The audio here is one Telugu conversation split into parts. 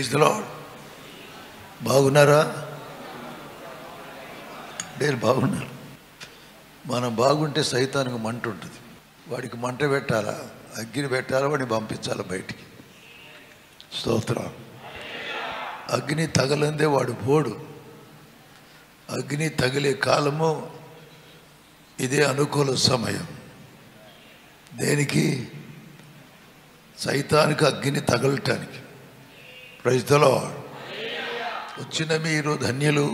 Praise the lord. బాగున్నారా? నేను బాగున్నాను. మనం బాగుంటే సైతానికి మంట ఉంటుంది. వాడికి మంట పెట్టాలా, అగ్గిని పెట్టాలా, వాడిని పంపించాలా బయటికి. స్తోత్రం. అగ్ని తగలందే వాడు పోడు. అగ్ని తగిలే కాలము ఇదే అనుకూల సమయం. దేనికి? సైతానికి అగ్ని తగలటానికి. Praise the lord. వచ్చిన మీరు ధన్యులు,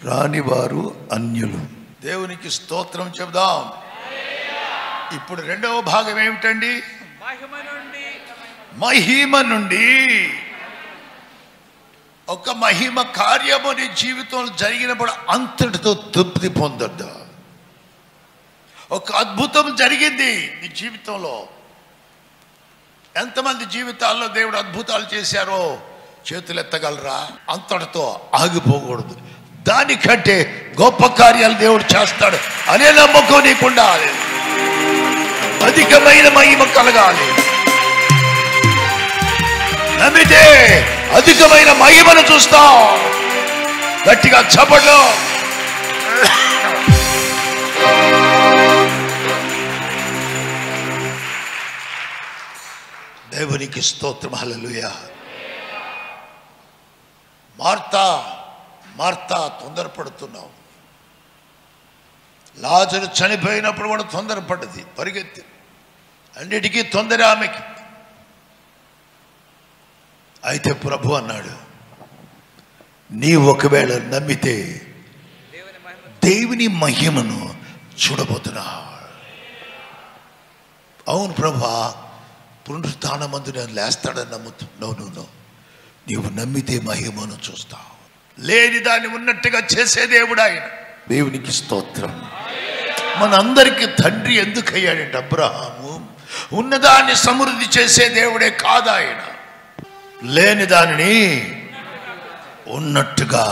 రాని వారు అన్యులు. దేవునికి స్తోత్రం చెబుదాం. ఇప్పుడు రెండవ భాగం ఏమిటండి? మహిమ నుండి. ఒక మహిమ కార్యము నీ జీవితంలో జరిగినప్పుడు అంతటితో తృప్తి పొందొద్దా? ఒక అద్భుతం జరిగింది నీ జీవితంలో. ఎంతమంది జీవితాల్లో దేవుడు అద్భుతాలు చేశారో చేతులు ఎత్తగలరా? అంతటితో ఆగిపోకూడదు. దానికంటే గొప్ప కార్యాలు దేవుడు చేస్తాడు అనే నమ్మకం నీకుండాలి. అధికమైన మహిమ కలగాలి. నమ్మితే అధికమైన మహిమను చూస్తాం. గట్టిగా చప్పట్లు. దేవునికి స్తోత్రం. హల్లెలూయా. మార్తా తొందరపడుతున్నావు. లాజరు చనిపోయినప్పుడు కూడా తొందరపడ్డది, పరిగెత్తి. అన్నిటికీ తొందర ఆమెకి. అయితే ప్రభు అన్నాడు, నీ ఒకవేళ నమ్మితే దేవుని మహిమను చూడబోతున్నావు. అవును ప్రభా, పునరుత్థానమందు నేను లేస్తాడని నమ్ముతున్నావు. నీవు నమ్మితే మహిమను చూస్తావు. లేని దాన్ని ఉన్నట్టుగా చేసే దేవుడు ఆయన. దేవునికి స్తోత్రం. మనందరికీ తండ్రి ఎందుకు అయ్యాడంటే అబ్రహాము ఉన్నదాన్ని సమృద్ధి చేసే దేవుడే కాదు ఆయన. లేని దానిని ఉన్నట్టుగా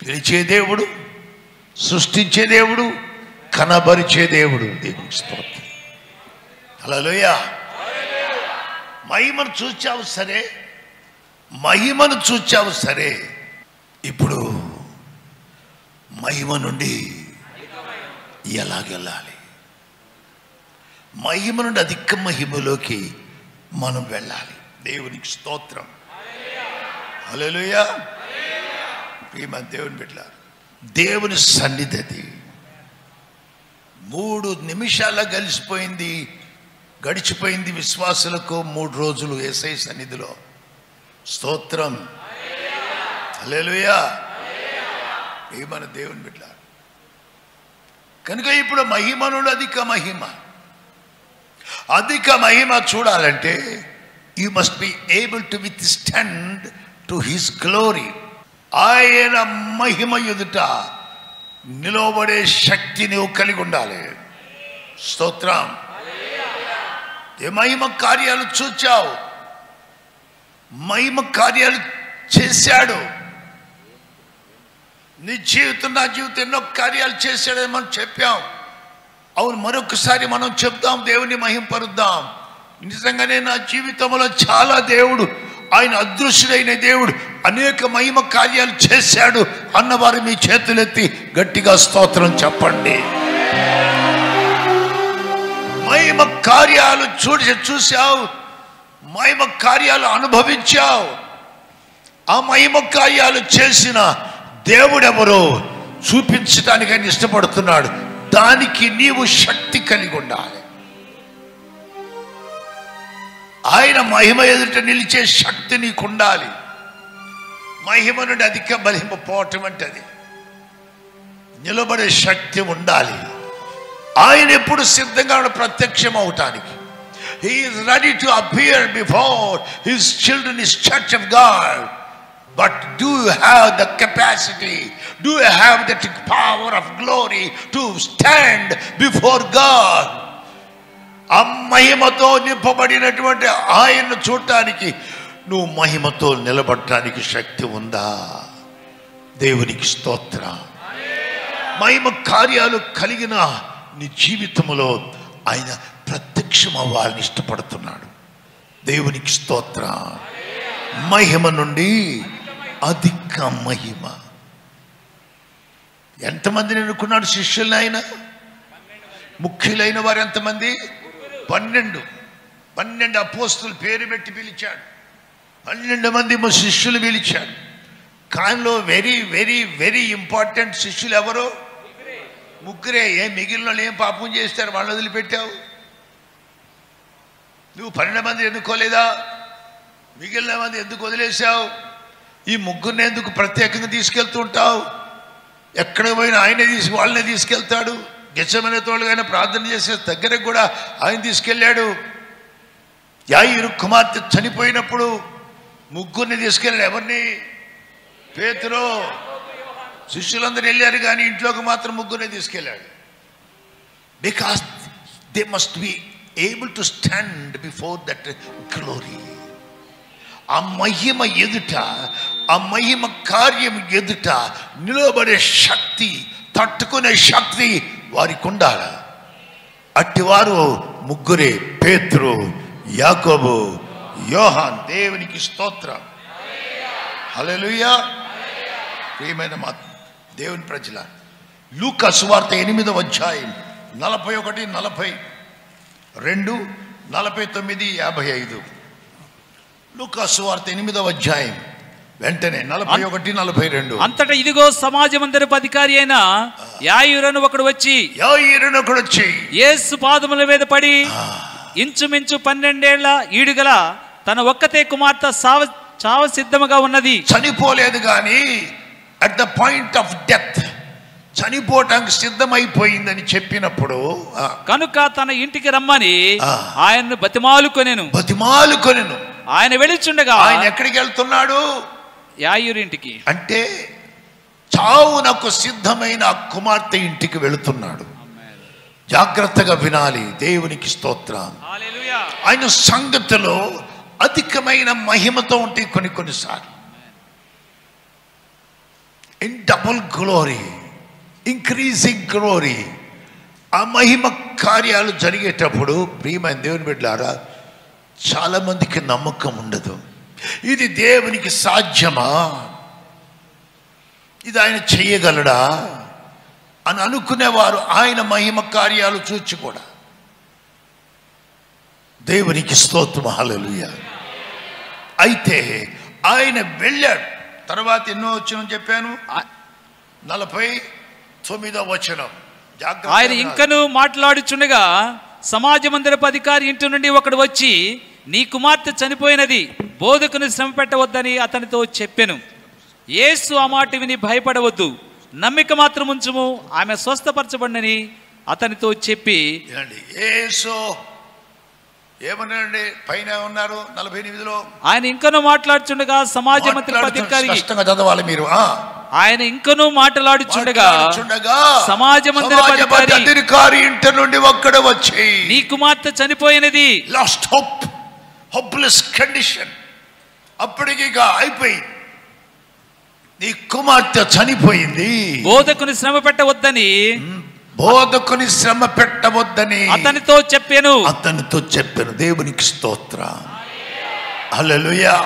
పిలిచే దేవుడు, సృష్టించే దేవుడు, కనబరిచే దేవుడు. దేవునికి స్తోత్రం. హల్లెలూయా. మహిమను చూచావు సరే, మహిమను చూచావు సరే. ఇప్పుడు మహిమ నుండి ఎలాగెళ్ళాలి? మహిమ నుండి అధిక మహిమలోకి మనం వెళ్ళాలి. దేవునికి స్తోత్రం. హల్లెలూయా. ప్రియమైన దేవుని బిడ్డలారా, దేవుని సన్నిధి అది 3 నిమిషాల్లో గడిచిపోయింది విశ్వాసులకు. 3 రోజులు యేసయ్య సన్నిధిలో. స్తోత్రం. హల్లెలూయా. ప్రియమైన దేవుని బిడ్డలారా, కనుక ఇప్పుడు మహిమ నుండి అధిక మహిమ చూడాలంటే you must be able to withstand to his glory. ఆయన మహిమ ఎదుట నిలవబడే శక్తి నువ్వు కలిగి ఉండాలి. స్తోత్రం. ఏ మహిమ కార్యాలు చూచావు, మహిమ కార్యాలు చేశాడు. నీ జీవితం, నా జీవితం ఎన్నో కార్యాలు చేశాడని మనం చెప్పాం. అవును, మరొకసారి మనం చెప్దాం, దేవుని మహింపరుద్దాం. నిజంగానే నా జీవితంలో చాలా దేవుడు, ఆయన అదృశ్యుడైన దేవుడు అనేక మహిమ కార్యాలు చేశాడు అన్నవారు మీ చేతులెత్తి గట్టిగా స్తోత్రం చెప్పండి. మహిమ కార్యాలు చూశావు, మహిమ కార్యాలు అనుభవించావు. ఆ మహిమ కార్యాలు చేసిన దేవుడెవరో చూపించడానికి ఆయన ఇష్టపడుతున్నాడు. దానికి నీవు శక్తి కలిగి ఉండాలి. ఆయన మహిమ ఎదుట నిలిచే శక్తి నీకు ఉండాలి. మహిమ నుండి అధిక మహిమ పోవటం అంటే అది నిలబడే శక్తి ఉండాలి. ఆయన ఎప్పుడు సిద్ధంగా ప్రత్యక్షం అవటానికి. He is ready to appear before his children, his church of God. But do you have the capacity? Do you have the power of glory to stand before God? ఆ మహిమతో నింపబడినటువంటి ఆయన్ను చూడటానికి నువ్వు మహిమతో నిలబడటానికి శక్తి ఉందా? దేవునికి స్తోత్రం. మహిమ కార్యాలు కలిగిన నీ జీవితంలో ఆయన ప్రత్యక్షం అవ్వాలని ఇష్టపడుతున్నాడు. దేవునికి స్తోత్రం. మహిమ నుండి అధిక మహిమ. ఎంతమందిని ఎన్నుకున్నాడు శిష్యుల్ని ఆయన? ముఖ్యులైన వారు ఎంతమంది? 12 అపోస్తులు పేరు పెట్టి పిలిచాడు. 12 మంది శిష్యులు పిలిచాడు. కానిలో వెరీ వెరీ వెరీ ఇంపార్టెంట్ శిష్యులు ఎవరు? ముగ్గురే. మిగిలిన వాళ్ళు ఏం పాపం చేస్తారు? వాళ్ళు వదిలిపెట్టావు. నువ్వు 12 మంది ఎన్నుకోలేదా? మిగిలిన మంది ఎందుకు వదిలేసావు? ఈ ముగ్గురిని ఎందుకు ప్రత్యేకంగా తీసుకెళ్తూ ఉంటావు? ఎక్కడికి పోయినా ఆయనే వాళ్ళనే తీసుకెళ్తాడు. గెత్సేమనే తోడుగా ఆయన ప్రార్థన చేసే దగ్గరకు కూడా ఆయన తీసుకెళ్ళాడు. యాయిరు కుమార్తె చనిపోయినప్పుడు ముగ్గురిని తీసుకెళ్ళాడు. ఎవరిని? పేతురు. శిష్యులందరూ వెళ్ళారు కానీ ఇంట్లోకి మాత్రం ముగ్గురిని తీసుకెళ్ళాడు. Because they must be able to stand before that glory. ఆ మహిమ ఎదుట, ఆ మహిమ కార్యం ఎదుట నిలబడే శక్తి, తట్టుకునే శక్తి వారికి ఉండాలి. అట్టివారు ముగ్గురే: పేతురు, యాకోబు, యోహాన్. దేవునికి స్తోత్రం. హల్లెలూయా. ప్రియమైన మా దేవుని ప్రజల, లూకా సువార్త 8వ అధ్యాయం 41, 42, 49, 55. లూకా సువార్త 8వ అధ్యాయం వెంటనే 41, 42. అంతటా ఇదిగో సమాజమందరపు అధికారి అయిన యాయిరును ఒకడు వచ్చి యేసు పాదముల మీద పడి ఇంచుమించు 12 ఏళ్ల ఈడుగల తన ఒక్కతే కుమార్తె చావ సిద్ధముగా ఉన్నది. చనిపోలేదు కానీ at the point of death, చనిపోవటానికి సిద్ధమైపోయిందని చెప్పినప్పుడు కనుక తన ఇంటికి రమ్మని ఆయన్ను బతిమాలుకొనెను. ఆయన వెళుచుండగా, ఆయన ఎక్కడికి వెళ్తున్నాడు? యాయిరు ఇంటికి. అంటే చావునకు సిద్ధమైన ఆ కుమార్తె ఇంటికి వెళుతున్నాడు. జాగ్రత్తగా వినాలి. దేవునికి స్తోత్రం. ఆయన సంగతిలో అధికమైన మహిమతో ఉంటాయి కొన్నిసార్లు. In double glory, increasing glory. ఆ మహిమ కార్యాలు జరిగేటప్పుడు ప్రియమైన దేవుని బిడ్డలారా, చాలా మందికి నమ్మకం ఉండదు. ఇది దేవునికి సాధ్యమా? ఇది ఆయన చెయ్యగలడా అని అనుకునేవారు ఆయన మహిమ కార్యాలు చూచి కూడా. దేవునికి స్తోత్రం. హల్లెలూయా. అయితే ఆయన వెళ్ళాడు. తర్వాత ఎన్నో వచనం చెప్పాను? 49వ వచనం. ఆయన ఇంకను మాట్లాడుచుండగా సమాజమందరపు అధికారి ఇంటి నుండి ఒకడు వచ్చి, నీ కుమార్తె చనిపోయినది, బోధకుని శ్రమ పెట్టవద్దని అతనితో చెప్పెను. యేసు ఆ మాట విని భయపడవద్దు, నమ్మిక మాత్రం ఉంచుము, ఆమె స్వస్థపరచబడినని అతనితో చెప్పి. యేసు ఏమన్నాడండి? పైన ఉన్నారు 48లో. ఆయన ఇంకనూ మాట్లాడుచుండగా సమాజమందరపు అధికారి, చదవాలి మీరు. ఆయన ఇంకనూ మాట్లాడుచుండగా సమాజమందరపు అధికారి ఇంటి నుండి ఒక్కడు వచ్చి, నీ కుమార్తె చనిపోయినది. Last hope, hopeless condition. అప్పటికి అయిపోయి, నీ కుమార్తె చనిపోయింది, బోధకుని శ్రమ పెట్టవద్దని అతనితో చెప్పాను. దేవునికి స్తోత్రం. హల్లెలూయా.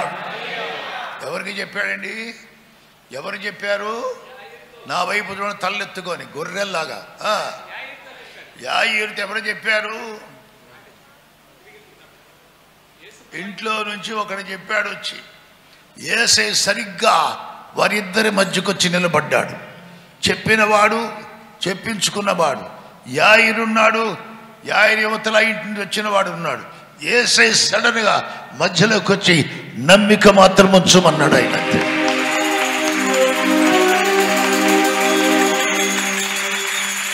ఎవరికి చెప్పాడండి? ఎవరు చెప్పారు? నా వైపు తలెత్తుకొని గొర్రెల్లాగా. యాయిరుతో ఎవరు చెప్పారు? ఇంట్లో నుంచి ఒకడు చెప్పాడు వచ్చి. యేసే సరిగ్గా వారిద్దరి మధ్యకు వచ్చి నిలబడ్డాడు. చెప్పినవాడు, చెప్పించుకున్నవాడు. యాయిరున్నాడు, యాయిరు యువతల ఇంటి నుంచి వచ్చిన వాడు ఉన్నాడు. యేసే సడన్ గా మధ్యలోకి వచ్చి నమ్మిక మాత్రం ఉంచమన్నాడు. ఆయన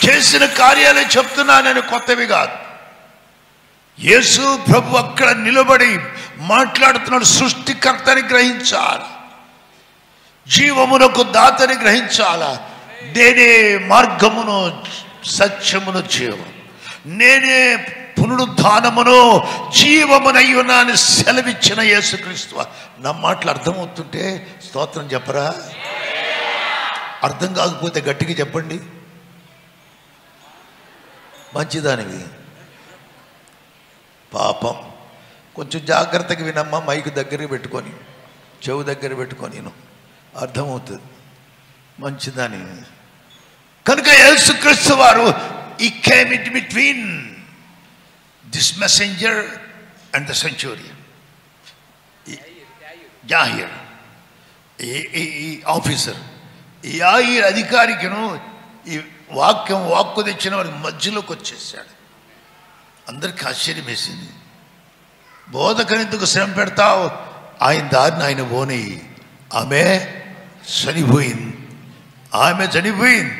చేసిన కార్యాలే చెప్తున్నా నేను, కొత్తవి కాదు. యేసు ప్రభు అక్కడ నిలబడి మాట్లాడుతున్నాడు. సృష్టికర్తని గ్రహించాలి, జీవమునకు దాతని గ్రహించాలా. నేనే మార్గమును, సత్యమును, జీవము, నేనే పునరుద్ధానమును, జీవమునయ్యున్నాను సెలవిచ్చిన యేసుక్రీస్తు. నా మాటలు అర్థమవుతుంటే స్తోత్రం చెప్పరా? అర్థం కాకపోతే గట్టిగా చెప్పండి. మంచిదానివి. పాపం కొంచెం జాగ్రత్తగా వినమ్మా, మైకు దగ్గర పెట్టుకొని చెవు దగ్గర పెట్టుకొని అర్థమవుతుంది మంచిదని. కనుక యేసుక్రీస్తు వారు he came in between this messenger and the centurion, యాయిర్ ఈ ఆఫీసర్, ఈ యాయిర్ అధికారికిను ఈ వాక్కు తెచ్చిన వారికి మధ్యలోకి వచ్చేసాడు. అందరికి ఆశ్చర్యం వేసింది. బోధకనెందుకు శ్రమ పెడతావు, ఆయన దారిని ఆయన పోని, ఆమె చనిపోయింది.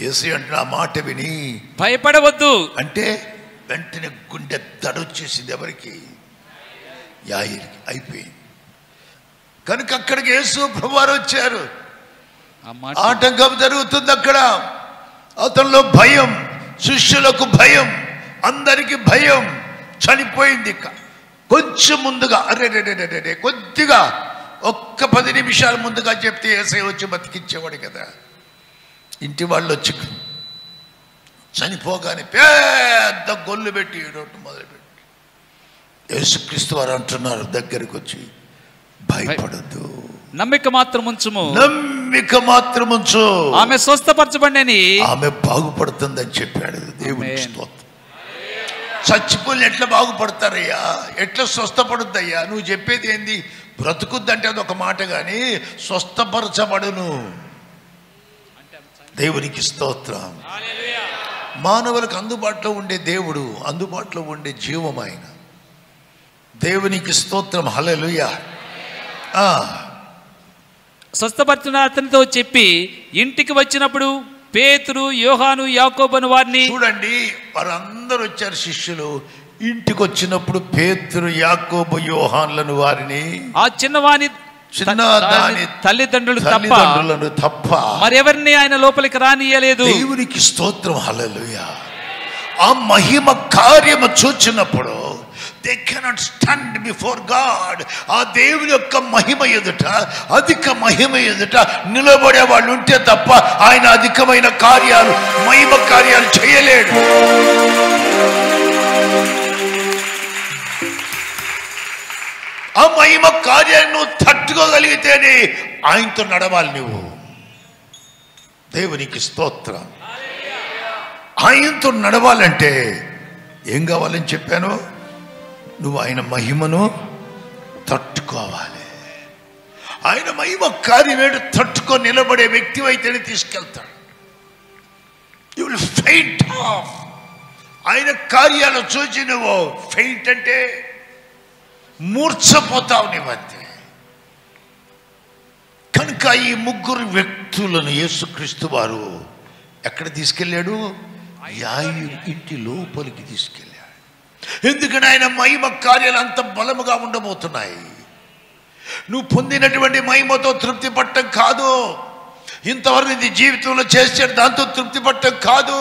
యేసు అంటే ఆ మాట విని భయపడవద్దు అంటే వెంటనే గుండె దడొచ్చేసింది. ఎవరికి? యాయిర్కి. అయిపోయింది. కనుక అక్కడికి యేసు ప్రభువారు వచ్చారు. ఆటంకం జరుగుతుంది అక్కడ. అతనిలో భయం, శిష్యులకు భయం, అందరికి భయం. చనిపోయింది. కొంచెం ముందుగా అరే కొద్దిగా ఒక్క 10 నిమిషాల ముందుగా చెప్తే యేసయ్య వచ్చి బతికించేవాడు కదా. ఇంటి వాళ్ళు వచ్చి చనిపోగానే పెద్ద గొల్లు పెట్టి ఏడవటం మొదలుపెట్టి యేసుక్రీస్తు వారు అంటున్నారు దగ్గరికి వచ్చి, భయపడద్దు, నమ్మిక మాత్రం ఉంచుము, నమ్మిక మాత్రం ఉంచు, ఆమె స్వస్థపరచబడినని, ఆమె బాగుపడుతుందని చెప్పాడు. దేవుని స్తోత్రం. చచ్చిపోయి ఎట్లా బాగుపడతారయ్యా, ఎట్లా స్వస్థపడుద్దయ్యా? నువ్వు చెప్పేది ఏంది? బ్రతుకుద్దంటే అదొక మాట, కానీ స్వస్థపరచబడును. దేవునికి స్తోత్రం. మానవులకు అందుబాటులో ఉండే దేవుడు, అందుబాటులో ఉండే జీవం ఆయన. దేవునికి స్తోత్రం. హల్లెలూయా. స్వస్థపరచిన అతనితో చెప్పి ఇంటికి వచ్చినప్పుడు పేతురు, యోహాను, యాకోబును వారిని చూడండి. వారందరూ వచ్చారు శిష్యులు. ఇంటికి వచ్చినప్పుడు పేతురు, యాకోబు, యోహాన్లను వారిని, ఆ చిన్నవాని తల్లిదండ్రులను తప్ప మరెవరిని ఆయన లోపలికి రానియలేదు. దేవునికి స్తోత్రం. హల్లెలూయా. ఆ మహిమ కార్యము చూచినప్పుడు they cannot stand before God. ఆ దేవుని యొక్క మహిమ ఎదుట, అధిక మహిమ ఎదుట నిలబడే వాళ్ళు ఉంటే తప్ప ఆయన అధికమైన కార్యాలు, మహిమ కార్యాలు చేయలేడు. ఆ మహిమ కార్యాన్ని నువ్వు తట్టుకోగలిగితేనే ఆయనతో నడవాలి నువ్వు. దేవునికి స్తోత్రం. ఆయనతో నడవాలంటే ఏం కావాలని చెప్పాను? నువ్వు ఆయన మహిమను తట్టుకోవాలి. ఆయన మహిమ కార్యమేడు తట్టుకొని నిలబడే వ్యక్తి అయితేనే తీసుకెళ్తాడు. You will faint of. ఆయన కార్యాలు చూసి నువ్వు ఫెయింట్ అంటే మూర్ఛపోతావు నీవంతే. కనుక ఈ ముగ్గురు వ్యక్తులను యేసుక్రీస్తు వారు ఎక్కడ తీసుకెళ్ళాడు? యాయిరు ఇంటి లోపలికి తీసుకెళ్ళాడు. ఎందుకని ఆయన మహిమ కార్యాలు అంత బలముగా ఉండబోతున్నాయి. నువ్వు పొందినటువంటి మహిమతో తృప్తి పట్టడం కాదు. ఇంతవరకు నీ జీవితంలో చేశాడు, దాంతో తృప్తి పట్టడం కాదు.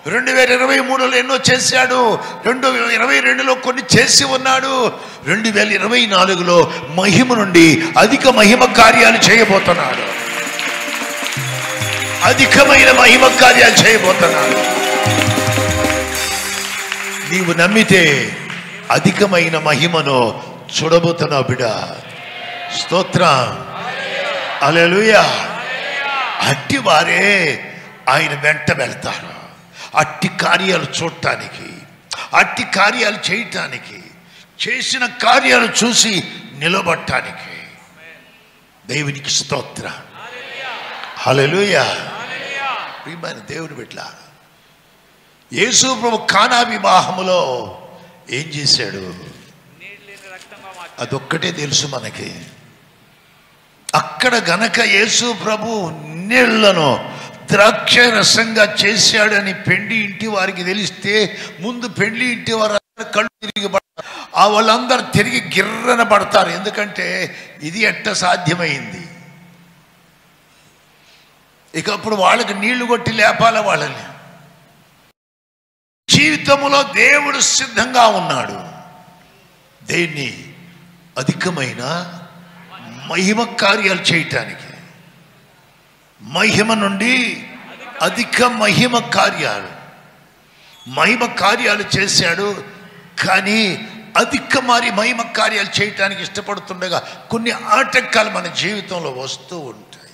2023లో ఎన్నో చేశాడు, 2022లో కొన్ని చేసి ఉన్నాడు. 2024లో మహిమ నుండి అధిక మహిమ కార్యాలు చేయబోతున్నాడు. అధికమైన మహిమ కార్యాలు చేయబోతున్నాడు. నీవు నమ్మితే అధికమైన మహిమను చూడబోతున్నావు బిడ్డ. స్తోత్రం. హల్లెలూయా. అట్టి వారే ఆయన వెంట వెళ్తారు. అట్టి కార్యాలు చూడటానికి, అట్టి కార్యాలు చేయటానికి, చేసిన కార్యాలు చూసి నిలబడటానికి. దేవునికి స్తోత్రం. హల్లెలూయా. ప్రియమైన దేవుని బిడ్డ, యేసు ప్రభు కానా వివాహములో ఏం చేశాడు? అదొక్కటే తెలుసు మనకి. అక్కడ గనక యేసు ప్రభు నీళ్లను ద్రాక్ష రసంగా చేశాడని పెండ్లి ఇంటి వారికి తెలిస్తే, ముందు పెండ్లి ఇంటి వారు కళ్ళు తిరిగి పడతారు. వాళ్ళందరూ తిరిగి గిర్రన పడతారు. ఎందుకంటే ఇది ఎట్ట సాధ్యమైంది? ఇక అప్పుడు వాళ్ళకి నీళ్లు కొట్టి లేపాల వాళ్ళని. జీవితంలో దేవుడు సిద్ధంగా ఉన్నాడు. దేన్ని? అధికమైన మహిమ కార్యాలు చేయటానికి. మహిమ నుండి అధిక మహిమ కార్యాలు చేశాడు. కానీ అధిక మహిమ కార్యాలు చేయటానికి ఇష్టపడుతుండగా కొన్ని ఆటంకాలు మన జీవితంలో వస్తూ ఉంటాయి.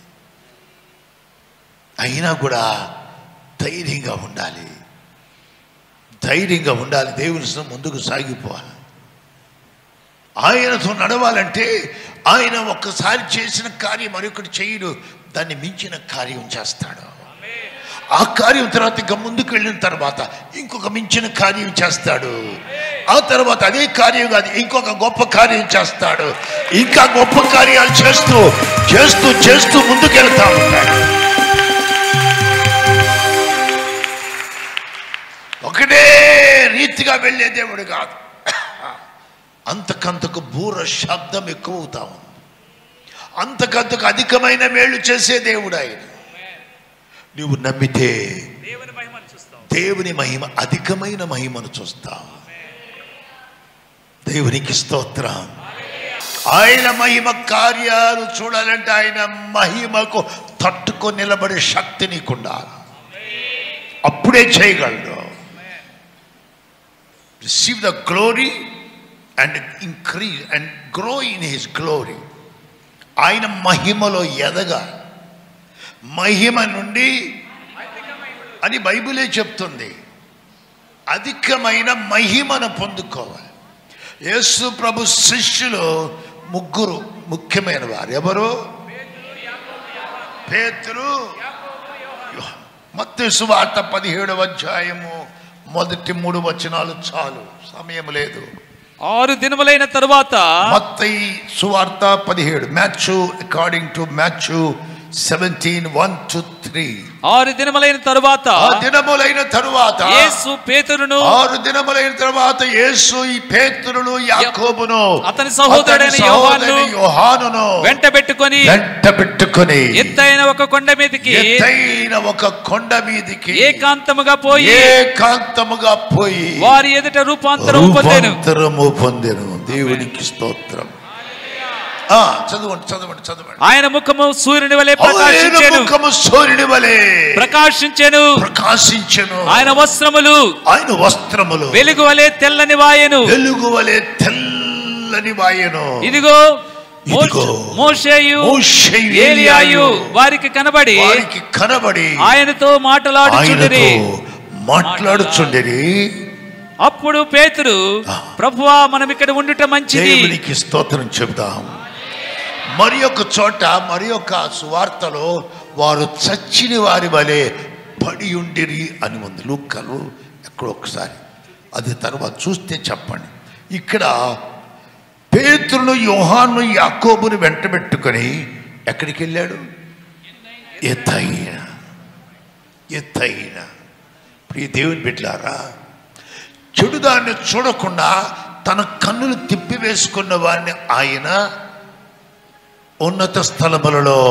అయినా కూడా ధైర్యంగా ఉండాలి, ధైర్యంగా ఉండాలి. దేవుని ముందుకు సాగిపోవాలి. ఆయనతో నడవాలంటే ఆయన ఒక్కసారి చేసిన కార్యం మరొకటి చేయడు, దాన్ని మించిన కార్యం చేస్తాడు. ఆ కార్యం తర్వాత ఇంకా ముందుకు వెళ్ళిన తర్వాత ఇంకొక మించిన కార్యం చేస్తాడు. ఆ తర్వాత అదే కార్యం కాదు, ఇంకొక గొప్ప కార్యం చేస్తాడు. ఇంకా గొప్ప కార్యాలు చేస్తూ చేస్తూ చేస్తూ ముందుకెళ్తా ఉంటాడు. ఒకటే రీతిగా వెళ్ళే దేవుడు కాదు, అంతకంతకు బూర శబ్దం ఎక్కువ అవుతా ఉంది. అంతకంతకు అధికమైన మేలు చేసే దేవుడు ఆయన. నువ్వు నమ్మితే దేవుని మహిమ, అధికమైన మహిమను చూస్తావు. దేవునికి స్తోత్రం. ఆయన మహిమ కార్యాలు చూడాలంటే ఆయన మహిమకు తట్టుకొని నిలబడే శక్తి నీకుండాలి. అప్పుడే చేయగలడు. Receive the glory and increase and grow in his glory. ఆయన మహిమలో ఎదగా, మహిమ నుండి అని బైబిలే చెప్తుంది, అధికమైన మహిమను పొందుకోవాలి. యేసు ప్రభు శిష్యులు ముగ్గురు ముఖ్యమైన వారు. ఎవరు? పేతురు. మత్తయి సువార్త 17వ అధ్యాయము మొదటి 3 వచనాలు చాలు, సమయం లేదు. 6 దినములైన తరువాత, మత్తయి సువార్త 17, మాథ్యూ అకార్డింగ్ టు మాథ్యూ 17:1-3. 6 దినములైన తరువాత, యేసు పేతురును, 6 దినములైన తరువాత యేసు ఈ పేతురును, యాకోబును, అతని సహోదరుడైన యోహానును వెంటబెట్టుకొని ఎత్తైన ఒక కొండ మీదికి ఏకాంతముగా పోయి వారి ఎదుట రూపాంతరము పొందెను. దేవునికి స్తోత్రం. చదవండి. ఆయన ముఖము సూర్యుని వలె ప్రకాశించెను. ఆయన వస్త్రములు వెలుగు వలె తెల్లని వాయెను. ఇదిగో మోషేయు ఏలియాయు వారికి కనబడి ఆయనతో మాట్లాడుచుండిరి. అప్పుడు పేతురు, ప్రభువా, మనం ఇక్కడ ఉండుట మంచిది. దేవునికి స్తోత్రం చెబుదాం. మరి ఒక చోట, మరి ఒక సువార్తలో వారు చచ్చిన వారి వలె పడి ఉండిరి అని ఉంది. లూకాలో ఎక్కడో ఒకసారి, అది తర్వాత చూస్తే చెప్పండి. ఇక్కడ పేతురును, యోహాను, యాకోబును వెంటబెట్టుకొని ఎక్కడికి వెళ్ళాడు? ఎత్తైన ప్రియ దేవుని బిడ్డలారా, చెడుదాన్ని చూడకుండా తన కన్నులు తిప్పివేసుకున్న వారిని ఆయన ఉన్నత స్థలములలో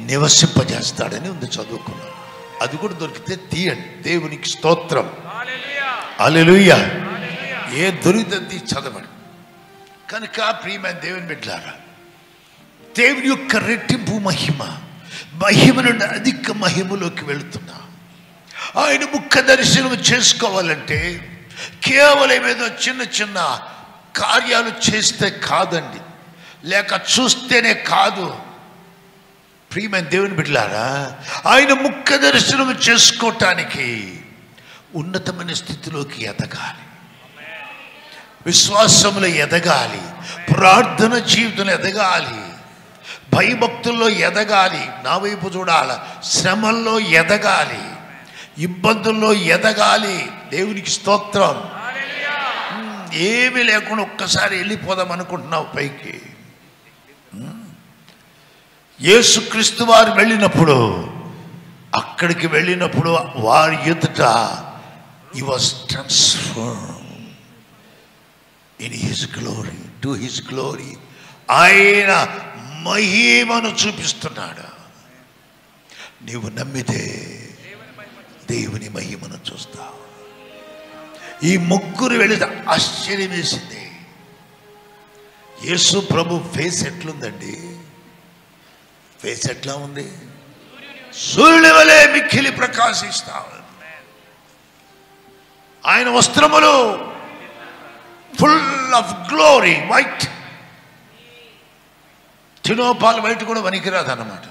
నివసింపజేస్తాడని ఉంది, చదువుకున్నాం. అది కూడా దొరికితే తీయండి. దేవునికి స్తోత్రం. హల్లెలూయా. ఏ దొరికితే చదవండి. కనుక ప్రియమైన దేవుని బిడ్డలారా, దేవుని యొక్క రెట్టింపు మహిమ నుండి అధిక మహిమలోకి వెళుతున్నా. ఆయన ముఖ దర్శనం చేసుకోవాలంటే కేవలం ఏదో చిన్న చిన్న కార్యాలు చేస్తే కాదండి, లేక చూస్తేనే కాదు. ప్రియమైన దేవుని బిడ్డలారా, ఆయన ముఖ దర్శనం చేసుకోవటానికి ఉన్నతమైన స్థితిలోకి ఎదగాలి, విశ్వాసంలో ఎదగాలి, ప్రార్థన జీవితంలో ఎదగాలి, భయభక్తుల్లో ఎదగాలి, నా వైపు చూడాలి, శ్రమల్లో ఎదగాలి, ఇబ్బందుల్లో ఎదగాలి. దేవునికి స్తోత్రం. ఏమీ లేకుండా ఒక్కసారి వెళ్ళిపోదాం అనుకుంటున్నావు పైకి. యేసుక్రీస్తు వారు వెళ్ళినప్పుడు, అక్కడికి వెళ్ళినప్పుడు వారి ఎదుట he was transformed in his glory, to his glory. ఆయన మహిమను చూపిస్తున్నాడు. నీవు నమ్మితే దేవుని మహిమను చూస్తావు. ఈ ముగ్గురు వెళితే ఆశ్చర్యం వేసింది. యేసు ప్రభు ఫేస్ ఎట్లుందండి? ఫేస్ ఎట్లా ఉంది? సూర్యుని వలె మిక్కిలి ప్రకాశిస్తావు. ఆయన వస్త్రములు full of glory, white. Tinopal white కూడా పనికిరాదు అన్నమాట.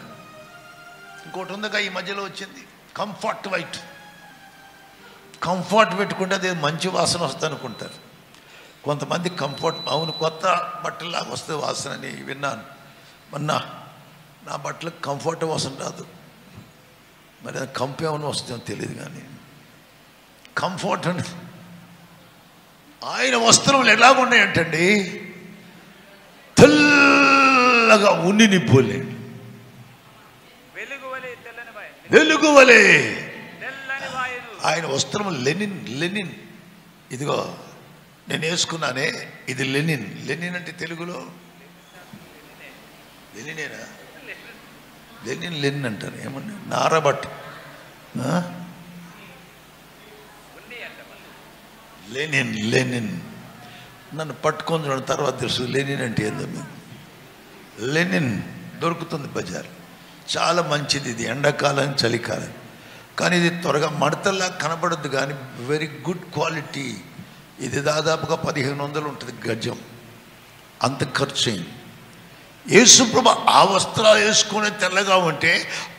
ఇంకోటి ఉందిగా ఈ మధ్యలో వచ్చింది, కంఫర్ట్ వైట్. కంఫర్ట్ పెట్టుకుంటే అది మంచి వాసన వస్తుంది అనుకుంటారు కొంతమంది. కంఫర్ట్ అవును కొత్త బట్టలాగా వస్తే వాసన అని విన్నాను. మొన్న నా బట్టలకు కంఫర్ట్ వాసన రాదు, మరి అది కంపు ఏమైనా వస్తుందో తెలియదు. కానీ కంఫర్ట్ అని ఆయన వస్త్రములు ఎలాగున్నాయంటండి, తెల్లగా ఉన్ని నిప్పులే, వెలుగు వలె. ఆయన వస్త్రము లెనిన్. లెనిన్ ఇదిగో నేను వేసుకున్నానే, ఇది లెనిన్. లెనిన్ అంటే తెలుగులో లెనినేనా? లెనిన్ లెనిన్ అంటారు. ఏమన్నా నారబట్ట, లెనిన్. లెనిన్ నన్ను పట్టుకొని చూడండి, తర్వాత తెలుసు లెనిన్ అంటే ఏందో. మీకు లెనిన్ దొరుకుతుంది బజార్, చాలా మంచిది. ఇది ఎండాకాలం చలికాలం, కానీ ఇది త్వరగా మడతల్లా కనబడద్దు, కానీ వెరీ గుడ్ క్వాలిటీ. ఇది దాదాపుగా 1500 ఉంటుంది గజం, అంత ఖర్చు అయింది. యేసుప్రభు ఆ వస్త్రాలు వేసుకుని తెల్లగా ఉంటే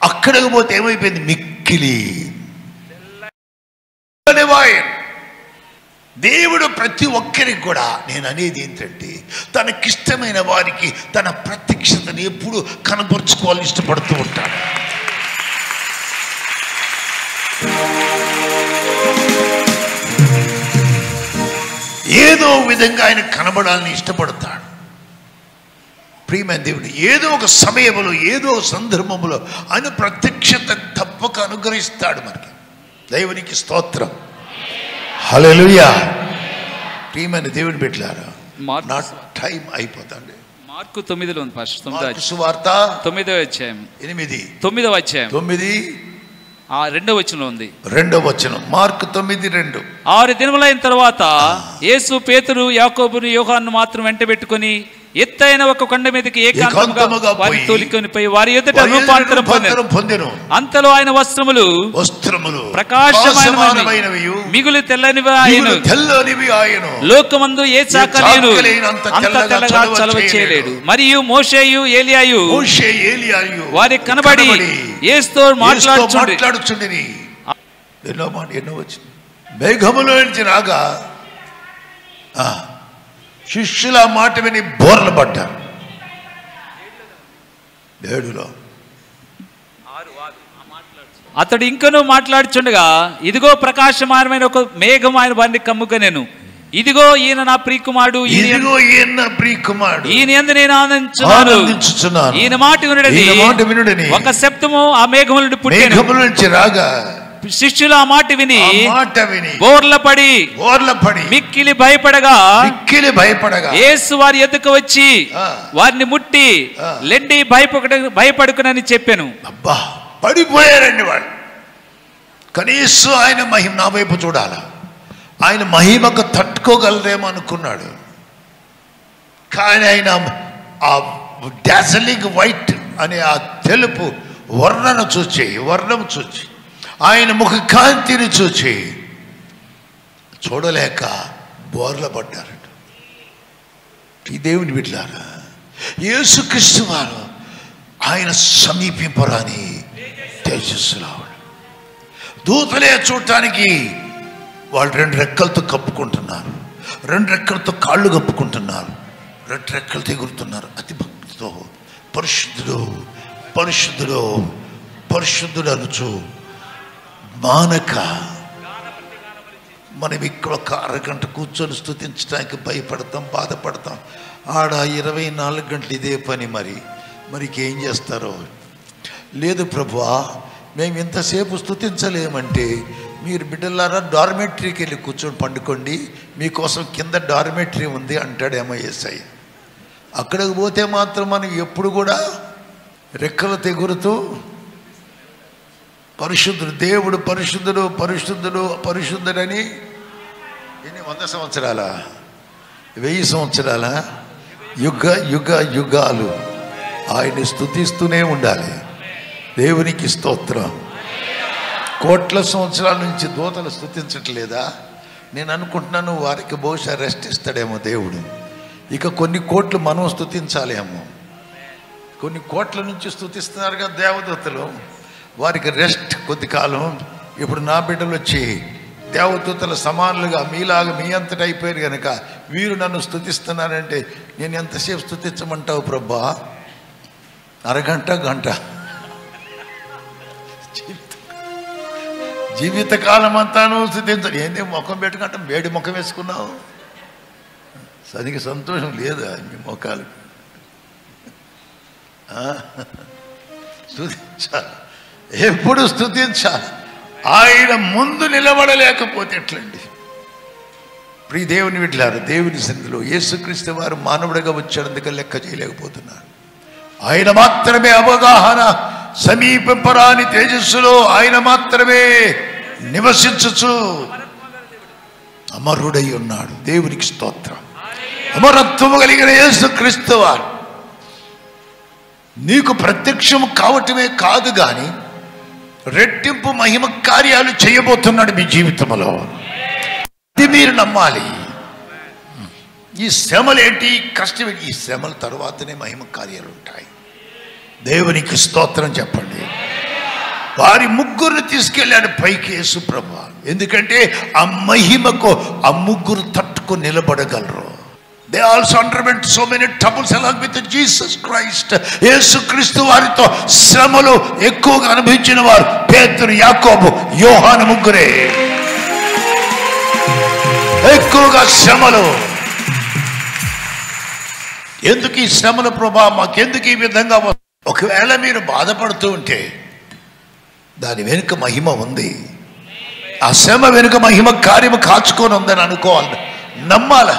అక్కడికి పోతే ఏమైపోయింది, మిక్కిలి. దేవుడు ప్రతి ఒక్కరికి కూడా, నేను అనేది ఏంటంటే, తనకిష్టమైన వారికి తన ప్రత్యక్షతను ఎప్పుడు కనపరుచుకోవాలని ఇష్టపడుతూ ఉంటాడు. ఏదో విధంగా ఆయన కనబడాలని ఇష్టపడతాడు. ప్రియమైన దేవుడు ఏదో ఒక సమయంలో, ఏదో సందర్భంలో ఆయన ప్రత్యక్షత తప్పక అనుగ్రహిస్తాడు మనకి. దేవునికి స్తోత్రం, హల్లెలూయా. ప్రియమైన దేవుని బిడ్డలారా, నా టైం అయిపోతుంది. మార్కు 9లో ఉంది, ఫస్ట్ సువార్త 9వ అధ్యాయం 9వ అధ్యాయం 2వ వచనంలో ఉంది. 2వ వచనం, మార్కు 9:2. 6 దినములైన తర్వాత యేసు పేతురు, యాకోబును, యోహాను మాత్రం వెంట పెట్టుకుని ఎత్తైన ఒక కొండ మీదకి ఏకాంతముగా వారిని తోలుకొని పోయి వారి ఎదుట రూపాంతరం పొందెను. అంతలో ఆయన వస్త్రములు ప్రకాశమానమైనవి, మిగులు తెల్లనివి ఆయను. లోకమందు ఏ చాక లేను, అంత తెల్లగా చలవ చేయలేడు. మరియు మోషేయు ఏలియాయు వారికి కనబడి యేసుతో మాట్లాడుచుండిరి. ఎన్నో వచ్చింది. మేఘములో నుంచి రాగా శిష్యుల మాట విని బోర్లు పడ్డారు. 7లో అతడు ఇంకనూ మాట్లాడుచుండగా, ఇదిగో ప్రకాశమానమైన ఒక మేఘం ఆయన వారిని కమ్ముకొనెను. ఇదిగో ఈయన నా ప్రియకుమారుడు, ఈయన యందు నేను ఆనందించుచున్నాను. ఈయన మాట వినుడని ఒక శబ్దము ఆ మేఘముల నుండి పుట్టెను. రాగా శిష్యులు ఆ మాట విని బోర్ల పడి మిక్కిలి భయపడగా యేసు వారి ఎదుకు వచ్చి వారిని ముట్టి లెండి భయపడుకునని చెప్పాను. అబ్బా, పడిపోయారండి వాళ్ళు. కనీసం ఆయన మహిమ నా వైపు చూడాల, ఆయన మహిమకు తట్టుకోగలరేమో అనుకున్నాడు. కానీ ఆయన ఆ డాజలింగ్ వైట్ అనే ఆ తెలుపు వర్ణం చూచి ఆయన ముఖ కాంతిని చూచి చూడలేక బోర్ల పడ్డారట. ఈ దేవుని బిడ్డలారా, యేసుక్రీస్తు వారు ఆయన సమీపింపరాని తేజస్సులాడు. దూతలే చూడటానికి వాళ్ళు 2 రెక్కలతో కప్పుకుంటున్నారు, 2 రెక్కలతో కాళ్ళు కప్పుకుంటున్నారు, 2 రెక్కలతో ఎగురుతున్నారు. అతి భక్తితో పరిశుద్ధుడు పరిశుద్ధుడు పరిశుద్ధుడు అనుచు మానక. మనం ఇక్కడ ఒక అరగంట కూర్చొని స్తుతించడానికి భయపడతాం, బాధపడతాం. ఆడ 24 గంటలు ఇదే పని. మరి ఏం చేస్తారో లేదు ప్రభువా, మేము ఇంతసేపు స్తుతించలేమంటే, మీరు బిడ్డలారా డార్మెటరీకి వెళ్ళి కూర్చొని పండుకోండి, మీకోసం కింద డార్మెటరీ ఉంది అంటాడేమో యేసయ్య. అక్కడికి పోతే మాత్రం మనం ఎప్పుడు కూడా రెక్కలు తెగురుతూ పరిశుద్ధుడు, దేవుడు పరిశుద్ధుడు పరిశుద్ధుడు పరిశుద్ధుడని 100 సంవత్సరాల 1000 సంవత్సరాల యుగాలు ఆయన్ని స్తుతిస్తూనే ఉండాలి. దేవునికి స్తోత్రం. కోట్ల సంవత్సరాల నుంచి దూతలు స్తుతించట్లేదా? నేను అనుకుంటున్నాను వారికి బహుశా రెస్ట్ ఇస్తాడేమో దేవుడు. ఇక కొన్ని కోట్లు మనం స్తుతించాలేమో. కొన్ని కోట్ల నుంచి స్తుతిస్తున్నారు కదా దేవదూతలు, వారికి రెస్ట్ కొద్ది కాలం. ఇప్పుడు నా బిడ్డలు వచ్చి దేవదూతల సమానులుగా మీలాగా మీ అంతటా అయిపోయారు కనుక వీరు నన్ను స్తుతిస్తున్నారంటే నేను ఎంతసేపు స్తుతించమంటావు ప్రభా? అరగంట, గంట? జీవితకాలం అంతా నువ్వు స్తుతించాలి. ఏంది ముఖం పెట్టుకుంటే వేడి ముఖం వేసుకున్నావు? సరికి సంతోషం లేదా మీ ముఖాలు? స్తుతించాలి, ఎప్పుడు స్తుతించాలి. ఆయన ముందు నిలబడలేకపోతే ఎట్లండి? ప్రియ దేవుని బిడ్డలారా, దేవుని సన్నిధిలో యేసుక్రీస్తు వారు మానవుడిగా వచ్చాడందుకు లెక్క చేయలేకపోతున్నారు. ఆయన మాత్రమే అవగాహన, సమీపింపరాని తేజస్సులో ఆయన మాత్రమే నివసించుచు అమరుడై ఉన్నాడు. దేవునికి స్తోత్రం. అమరత్వము కలిగిన యేసుక్రీస్తు వారు నీకు ప్రత్యక్షము కావటమే కాదు కానీ రెట్టింపు మహిమ కార్యాలు చేయబోతున్నాడు మీ జీవితంలో. ఇది మీరు నమ్మాలి. ఈ శ్రమలేంటి, కష్టం ఏంటి? ఈ శ్రమల తరువాతనే మహిమ కార్యాలు ఉంటాయి. దేవునికి స్తోత్రం చెప్పండి. వారి ముగ్గురిని తీసుకెళ్ళాడు పైకి యేసు ప్రభువు. ఎందుకంటే ఆ మహిమకు ఆ ముగ్గురు తట్టుకు నిలబడగలరు. They also underwent so many troubles along with Jesus Christ. యేసుక్రీస్తు వారితో శ్రమలు ఎక్కువగా అనుభవించిన వారు పేతురు, యాకోబు, యోహాను ముగ్గురే. ఎక్కువగా శ్రమలు. ఎందుకు ఈ శ్రమల ప్రభా మాకెందుకు ఈ విధంగా? ఒకవేళ మీరు బాధపడుతూ ఉంటే దాని వెనుక మహిమ ఉంది. ఆ శ్రమ వెనుక మహిమ కార్యము కాచుకొని ఉందని అనుకోవాలి, నమ్మాల.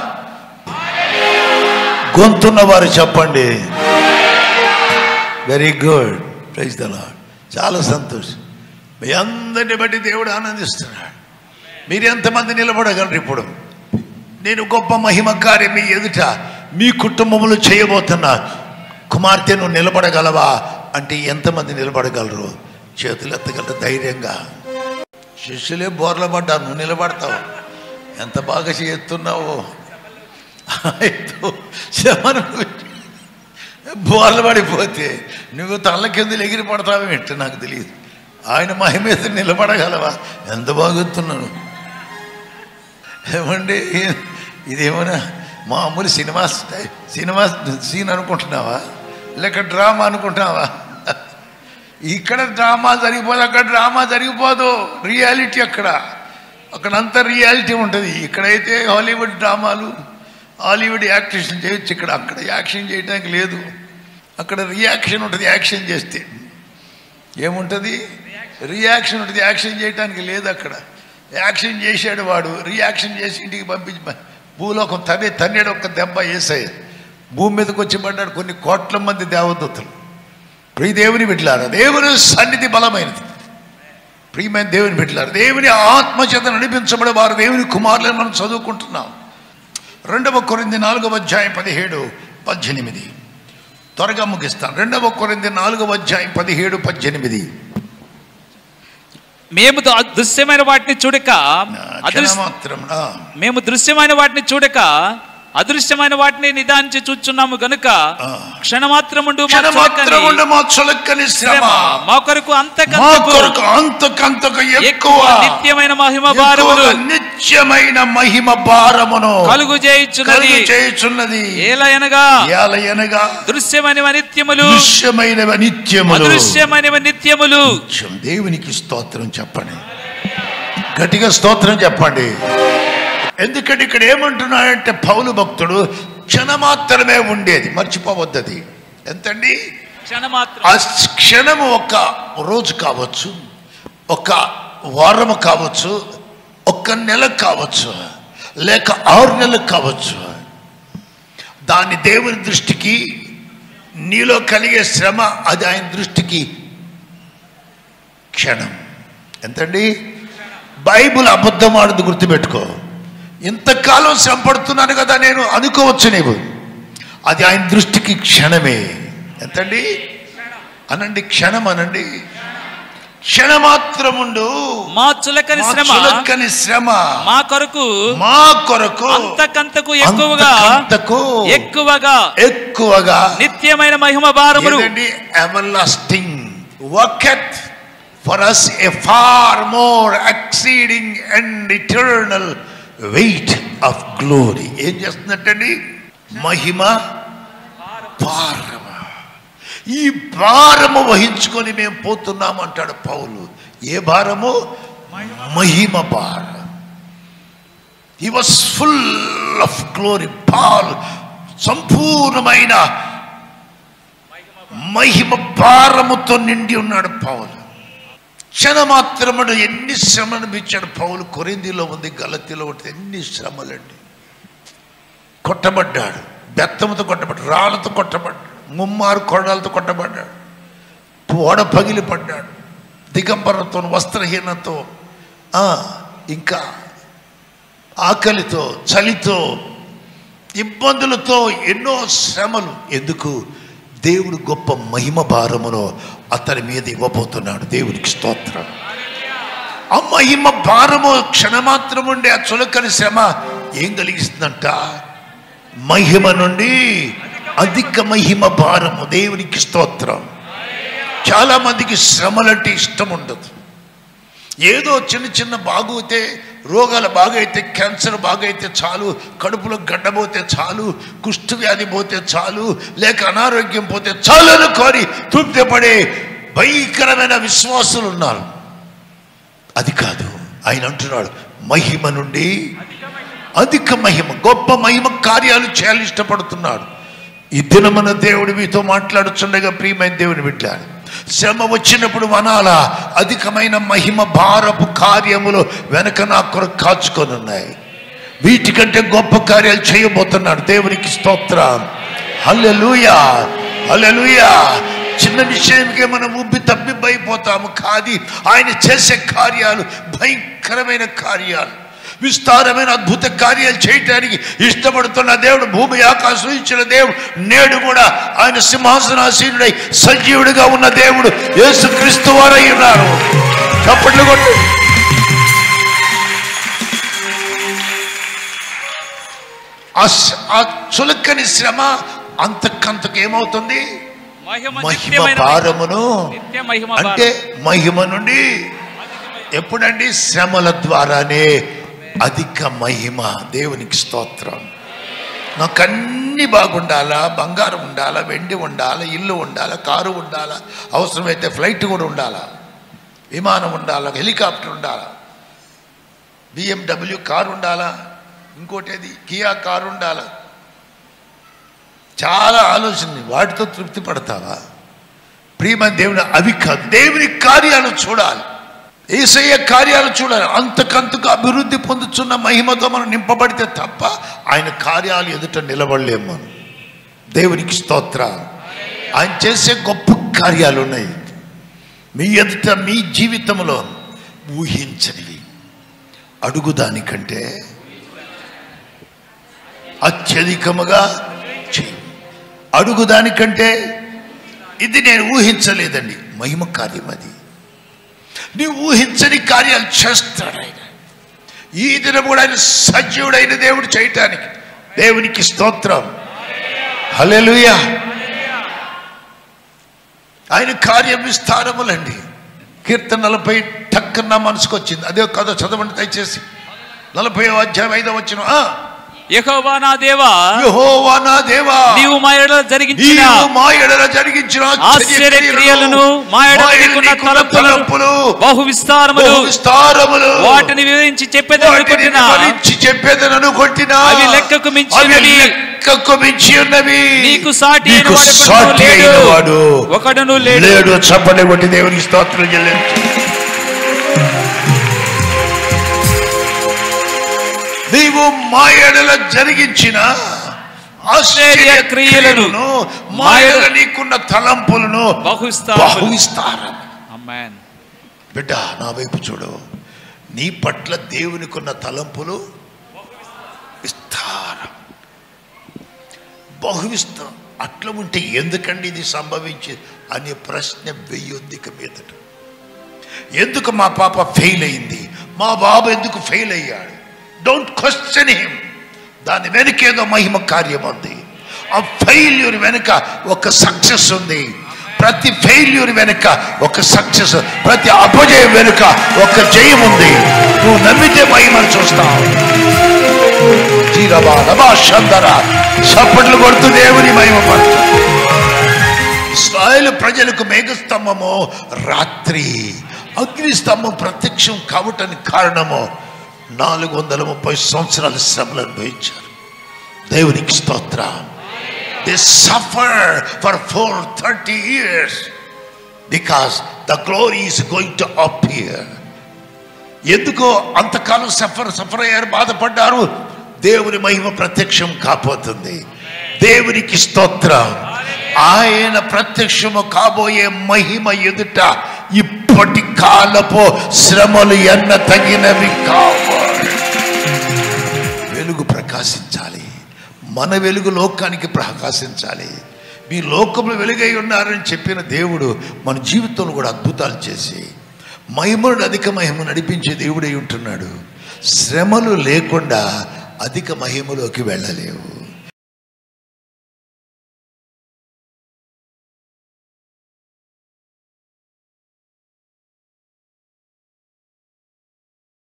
గొంతున్న వారు చెప్పండి. Very good, praise the Lord. చాలా సంతోషం. మీ అందరిని బట్టి దేవుడు ఆనందిస్తున్నాడు. మీరు ఎంతమంది నిలబడగలరు? ఇప్పుడు నేను గొప్ప మహిమ కార్యం మీ ఎదుట మీ కుటుంబంలో చేయబోతున్నా. కుమార్తె నువ్వు నిలబడగలవా అంటే ఎంతమంది నిలబడగలరు? చేతులు ఎత్తగలరు ధైర్యంగా. శిష్యులే బోర్ల పడ్డారు, నువ్వు నిలబడతావు. ఎంత బాగా చేస్తున్నావు. బోర్లు పడిపోతే నువ్వు తల్ల కిందలు ఎగిరి పడతావు ఏంటో నాకు తెలియదు. ఆయన మహిమ మీద నిలబడగలవా? ఎంత బాగుతున్నాను ఏమండి? ఇదేమన్నా మామూలు సినిమా సీన్ అనుకుంటున్నావా, లేక డ్రామా అనుకుంటున్నావా? ఇక్కడ డ్రామా జరిగిపోదు, అక్కడ డ్రామా జరిగిపోదు. రియాలిటీ అక్కడంతా రియాలిటీ ఉంటుంది. ఇక్కడైతే హాలీవుడ్ డ్రామాలు, హాలీవుడ్ యాక్షన్ చేయొచ్చు. అక్కడ యాక్షన్ చేయడానికి లేదు. అక్కడ రియాక్షన్ ఉంటుంది. యాక్షన్ చేస్తే ఏముంటుంది? రియాక్షన్ ఉంటుంది. యాక్షన్ చేయడానికి లేదు. అక్కడ యాక్షన్ చేశాడు వాడు, రియాక్షన్ చేసి ఇంటికి పంపించి భూలోకం తన్నేడు ఒక్క దెబ్బ వేసాయి. భూమి మీదకి వచ్చి పడ్డాడు కొన్ని కోట్ల మంది దేవదూతలు. ప్రియ దేవుని బిడ్డలారా, దేవుని సన్నిధి బలమైనది. ప్రియమైన దేవుని బిడ్డలారా, దేవుని ఆత్మచేత నడిపించబడే వారు దేవుని కుమారులను మనం చదువుకుంటున్నాం. 2 కొరింథీ 4:17-18 త్వరగా ముగిస్తాను. 2 కొరింథీ 4:17-18 మేము దృశ్యమైన వాటిని చూడక మేము దృశ్యమైన వాటిని చూడక అదృశ్యమైన వాటిని నిదానించి చూచున్నాము గనుక క్షణమాత్రముండు మా చులకని శ్రమ మా కొరకు అంతకంతకు ఎక్కువ నిత్యమైన మహిమ భారమును కలుగు చేయుచున్నది. ఏలయనగా దృశ్యమైనవి నిత్యములు, అదృశ్యమైనవి నిత్యములు. దేవునికి స్తోత్రం చెప్పండి, గట్టిగా స్తోత్రం చెప్పండి. ఎందుకంటే ఇక్కడ ఏమంటున్నాడంటే పౌలు భక్తుడు క్షణమాత్రమే ఉండేది, మర్చిపోవద్దు. అది ఎంతండి? ఆ క్షణము ఒక రోజు కావచ్చు, ఒక వారము కావచ్చు, ఒక నెల కావచ్చు, లేక 6 నెలలు కావచ్చు. దాన్ని దేవుని దృష్టికి నీలో కలిగే శ్రమ అది ఆయన దృష్టికి క్షణం. ఎంతండి? బైబుల్ అబద్ధం ఆడదు, గుర్తుపెట్టుకో. ఇంతకాలం శ్రమ పడుతున్నాను కదా నేను అనుకోవచ్చు నీవు, అది ఆయన దృష్టికి క్షణమే. ఎంతండి? అనండి, క్షణం అనండి. క్షణమాత్రముండు మా చులకని శ్రమ మా కొరకు అంతకంతకు ఎక్కువగా నిత్యమైన మహిమ భారములు everlasting worketh for us a far more exceeding and eternal weight of glory. ఏం చేస్తున్నట్టండి? మహిమ భారము. ఈ భారము వహించుకొని మేము పోతున్నాము అంటాడు పౌలు. ఏ భారము? మహిమ భారం. He was full of glory. పాల్ సంపూర్ణమైన మహిమ భారముతో నిండి ఉన్నాడు పౌలు. క్షణమాత్రముడు ఎన్ని శ్రమలు అనిపించాడు పౌలు. కొరింథీలో ఉంది, గలతీలో ఉంటుంది, ఎన్ని శ్రమలండి. కొట్టబడ్డాడు, బెత్తంతో కొట్టబడ్డాడు, రాళ్ళతో కొట్టబడ్డాడు, ముమ్మారు కొరడాలతో కొట్టబడ్డాడు, ఓడ పగిలిపడ్డాడు, దిగంబరతో, వస్త్రహీనతో, ఇంకా ఆకలితో, చలితో, ఇబ్బందులతో, ఎన్నో శ్రమలు. ఎందుకు? దేవుడు గొప్ప మహిమ భారమును అతని మీద ఇవ్వబోతున్నాడు. దేవునికి స్తోత్రం. ఆ మహిమ భారము క్షణమాత్రం ఉండే ఆ చులకని శ్రమ ఏం కలిగిస్తుందంట? మహిమ నుండి అధిక మహిమ భారము. దేవునికి స్తోత్రం. చాలా మందికి శ్రమలంటే ఇష్టం ఉండదు. ఏదో చిన్న చిన్న బాగైతే, రోగాలు బాగైతే, క్యాన్సర్ బాగైతే చాలు, కడుపులో గడ్డపోతే చాలు, కుష్టు వ్యాధి పోతే చాలు, లేక అనారోగ్యం పోతే చాలు అనుకొని తృప్తి పడే భయంకరమైన విశ్వాసులు ఉన్నారు. అది కాదు. ఆయన అంటున్నాడు మహిమ నుండి అధిక మహిమ, గొప్ప మహిమ కార్యాలు చేయాలని ఇష్టపడుతున్నాడు. ఈ దినమన దేవుడు మీతో మాట్లాడుచుండగా ప్రియమైన దేవుని బిడ్డలారా, శ్రమ వచ్చినప్పుడు వనాలా అధికమైన మహిమ భారపు కార్యములు వెనక నా కొరకు కాచుకొని ఉన్నాయి. వీటికంటే గొప్ప కార్యాలు చేయబోతున్నాడు. దేవునికి స్తోత్రం. హల్లెలూయా, హల్లెలూయా. చిన్న విషయంకే మనం ఉబ్బి తప్పిపోతాము. కాదు, ఆయన చేసే కార్యాలు భయంకరమైన కార్యాలు, విస్తారమైన అద్భుత కార్యాలు చేయటానికి ఇష్టపడుతున్న దేవుడు, భూమి ఆకాశం ఇచ్చిన దేవుడు, నేడు కూడా ఆయన సింహాసనాసీనుడై సజీవుడిగా ఉన్న దేవుడు యేసుక్రీస్తు వారై ఉన్నారు. చప్పట్లు కొట్టు. ఆ చులకని శ్రమ అంతకంతకు ఏమవుతుంది? మహిమ భారమును. అంటే మహిమ నుండి ఎప్పుడండి? శ్రమల ద్వారానే అధిక మహిమ. దేవునికి స్తోత్రం. నాకు అన్ని బాగుండాలా, బంగారం ఉండాలా, వెండి ఉండాలా, ఇల్లు ఉండాలా, కారు ఉండాలా, అవసరమైతే ఫ్లైట్ కూడా ఉండాలా, విమానం ఉండాలా, హెలికాప్టర్ ఉండాలా, BMW కారు ఉండాలా, ఇంకోటేది కియా కారు ఉండాలా. చాలా ఆలోచన. వాటితో తృప్తి పడతావా? ప్రియమైన దేవుని అవి కాదు. దేవుని కార్యాలు చూడాలి, యేసయ్య కార్యాలు చూడాలి. అంతకంతకు అభివృద్ధి పొందుతున్న మహిమతో మనం నింపబడితే తప్ప ఆయన కార్యాలు ఎదుట నిలబడలేము మనం. దేవునికి స్తోత్రాలు. ఆయన చేసే గొప్ప కార్యాలు ఉన్నాయి మీ ఎదుట, మీ జీవితంలో ఊహించనివి. అడుగుదానికంటే అత్యధికముగా చేయి. అడుగుదానికంటే ఇది నేను ఊహించలేదండి. మహిమ కార్యం అది. నీవు ఊహించని కార్యాలు చేస్తాడు ఆయన. ఈ దినం కూడా ఆయన సజీవుడైన దేవుడు చేయటానికి. దేవునికి స్తోత్రం. హల్లెలూయా. ఆయన కార్యం విస్తారములండి. కీర్తన 40 టక్కన మనసుకు వచ్చింది. అదే కథ చదవండి దయచేసి. 40వ అధ్యాయం 5వ వచనం. యెహోవా నా దేవా, యెహోవా నా దేవా, నీవు మా యెడల జరిగించిన ఆశ్చర్య క్రియలను, మా యెడల నీకున్న తలంపులు బహు విస్తారములు, వాటిని వివరించి చెప్పేదనుకుంటున్నా, అవి లెక్కకు మించి ఉన్నవి. నీకు సాటి అయిన వాడు ఒకడును లేడు. చప్పటి కొట్టి దేవునికి స్తోత్రం చెల్లించు. నీవు మా యెడల జరిగించిన ఆశ్చర్య క్రియలను, మా యెడల నీకున్న తలంపులను బహు విస్తారం. ఆమేన్. బిడ్డ నా వైపు చూడు. నీ పట్ల దేవునికున్న తలంపులు విస్తారం, బహు విస్తారం. అట్లా ఉంటే ఎందుకండి ఇది సంభవించి అనే ప్రశ్న వెయ్యొద్దిక మీదట. ఎందుకు మా పాప ఫెయిల్ అయింది, మా బాబు ఎందుకు ఫెయిల్ అయ్యాడు? Don't question him. దాని వెనుక ఏదో మహిమ కార్యం ఉంది. ఆ ఫెయిల్యూర్ వెనుక ఒక సక్సెస్ ఉంది. ప్రతి ఫెయిల్యూర్ వెనుక ఒక సక్సెస్, ప్రతి అపజయం వెనుక ఒక జయం ఉంది. నువ్వు నమ్మితే మహిమను చూస్తావు. చప్పట్లు కొడుతూ దేవుని మహిమ పడుతూ. ఇశ్రాయేలు ప్రజలకు మేఘస్తంభము రాత్రి, అగ్నిస్తంభం ప్రత్యక్షం కావటానికి కారణము 430 సంవత్సరాల శ్రమలు అనుభవించారు. దేవునికి స్తోత్రం. They suffered for 430 years because the glory is going to appear. ఎందుకో అంతకాలం సఫర్ అయ్యారు, బాధపడ్డారు. దేవుని మహిమ ప్రత్యక్షం కాబోతుంది. దేవునికి స్తోత్రం. ఆయన ప్రత్యక్షము కాబోయే మహిమ ఎదుట ఇప్పటి కాలపు శ్రమలు ఎన్న తగినవి కావాలి. వెలుగు ప్రకాశించాలి. మన వెలుగు లోకానికి ప్రకాశించాలి. మీ లోకంలో వెలుగై ఉన్నారని చెప్పిన దేవుడు మన జీవితంలో కూడా అద్భుతాలు చేసి మహిమను అధిక మహిమ నడిపించే దేవుడై ఉంటున్నాడు. శ్రమలు లేకుండా అధిక మహిమలోకి వెళ్ళలేవు.